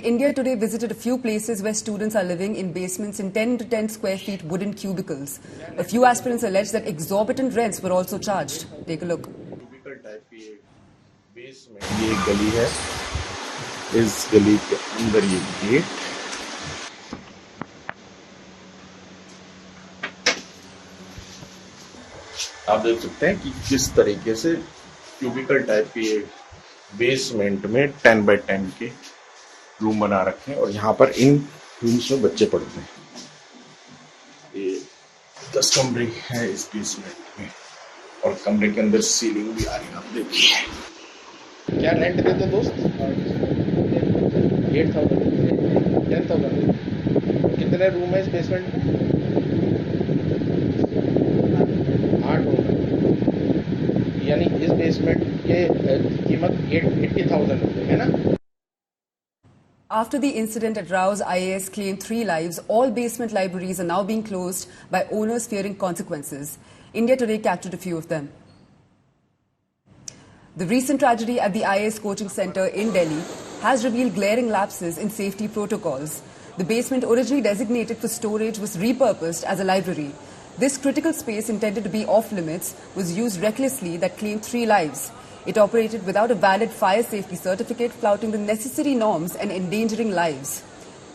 India Today visited a few places where students are living in basements in 10 to 10 square feet wooden cubicles. A few aspirants alleged that exorbitant rents were also charged. Take a look. Cubicle type की एक basement ये एक गली है, इस गली के अंदर ये गेट, आप देख सकते हैं कि किस तरीके से क्यूबिकल टाइप की एक बेसमेंट में 10 बाय 10 के रूम बना रखे हैं और यहाँ पर इन रूम्स में बच्चे पढ़ते हैं। ये 10 कमरे हैं इस बेसमेंट में और कमरे के अंदर सीलिंग भी आ रही है, आप देखिए। क्या रेंट देते दोस्त? 8,000 10,000। कितने रूम है इस बेसमेंट में? 8 रूम है, यानी इस बेसमेंट के कीमत 80,000 रुपये है ना। After the incident at Rao's, IAS claimed 3 lives. All basement libraries are now being closed by owners fearing consequences. India Today captured a few of them. The recent tragedy at the IAS coaching center in Delhi has revealed glaring lapses in safety protocols. The basement, originally designated for storage, was repurposed as a library. This critical space, intended to be off limits, was used recklessly that claimed 3 lives. It operated without a valid fire safety certificate, flouting the necessary norms and endangering lives.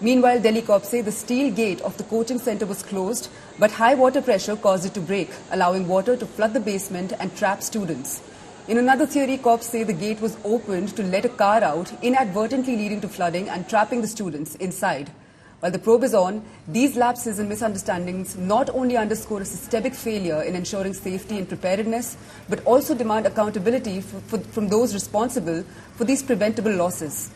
Meanwhile, Delhi cops say the steel gate of the coaching center was closed, but high water pressure caused it to break, allowing water to flood the basement and trap students. In another theory, cops say the gate was opened to let a car out, inadvertently leading to flooding and trapping the students inside. While the probe is on, these lapses and misunderstandings not only underscore a systemic failure in ensuring safety and preparedness, but also demand accountability from those responsible for these preventable losses.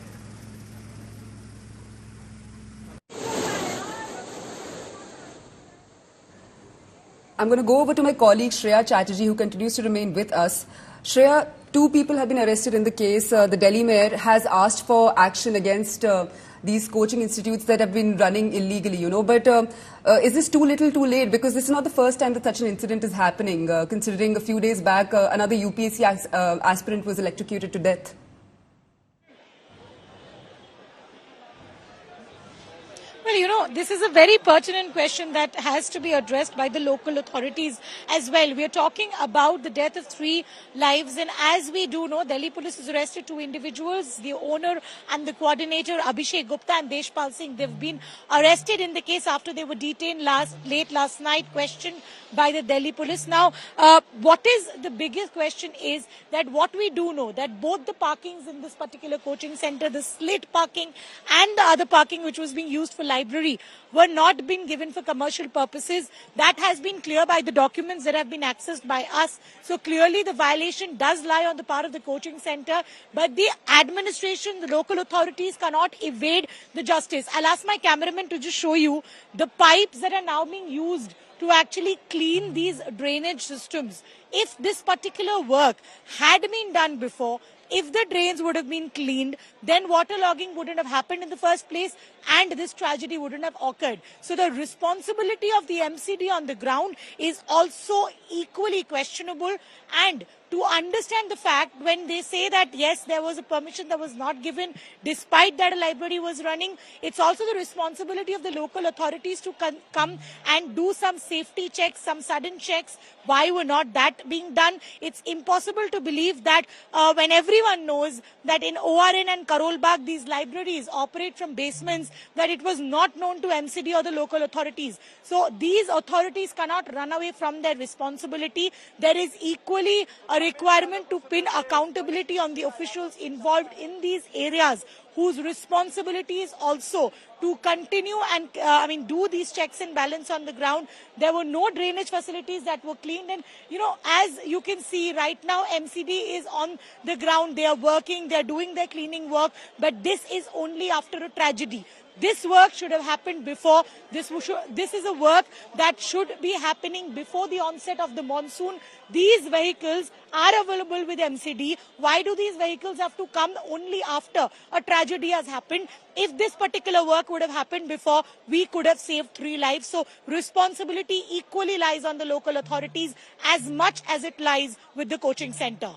I'm going to go over to my colleague Shreya Chatterjee, who continues to remain with us. Shreya, 2 people have been arrested in the case. The Delhi mayor has asked for action against these coaching institutes that have been running illegally, but is this too little too late? Because this is not the first time that such an incident is happening, considering a few days back another UPSC aspirant was electrocuted to death. Well, this is a very pertinent question that has to be addressed by the local authorities as well. We are talking about the death of 3 lives, and as we do know, Delhi police has arrested 2 individuals, the owner and the coordinator, Abhishek Gupta and Deshpal Singh. They've been arrested in the case after they were detained late last night, questioned by the Delhi police. Now, what is the biggest question is that what we do know, that both the parkings in this particular coaching center, the slit parking and the other parking which was being used for library, were not being given for commercial purposes. That has been clear by the documents that have been accessed by us. So clearly the violation does lie on the part of the coaching center, but the administration, the local authorities cannot evade the justice. I'll ask my cameraman to just show you the pipes that are now being used to actually clean these drainage systems. If this particular work had been done before, if the drains would have been cleaned, then waterlogging wouldn't have happened in the first place and this tragedy wouldn't have occurred. So the responsibility of the MCD on the ground is also equally questionable. And to understand the fact, when they say that yes, there was a permission that was not given despite that a library was running, it's also the responsibility of the local authorities to come and do some safety checks, some sudden checks. Why were not that being done? It's impossible to believe that when everyone knows that in ORN and Karol Bagh these libraries operate from basements, that it was not known to MCD or the local authorities. So these authorities cannot run away from their responsibility. There is equally a requirement to pin accountability on the officials involved in these areas, whose responsibility is also to continue and do these checks and balance on the ground. There were no drainage facilities that were cleaned, and as you can see right now, MCD is on the ground. They are working, they are doing their cleaning work, but this is only after a tragedy. This work should have happened before. This is a work that should be happening before the onset of the monsoon. These vehicles are available with MCD. Why do these vehicles have to come only after a tragedy has happened? If this particular work would have happened before, we could have saved 3 lives. So responsibility equally lies on the local authorities as much as it lies with the coaching center.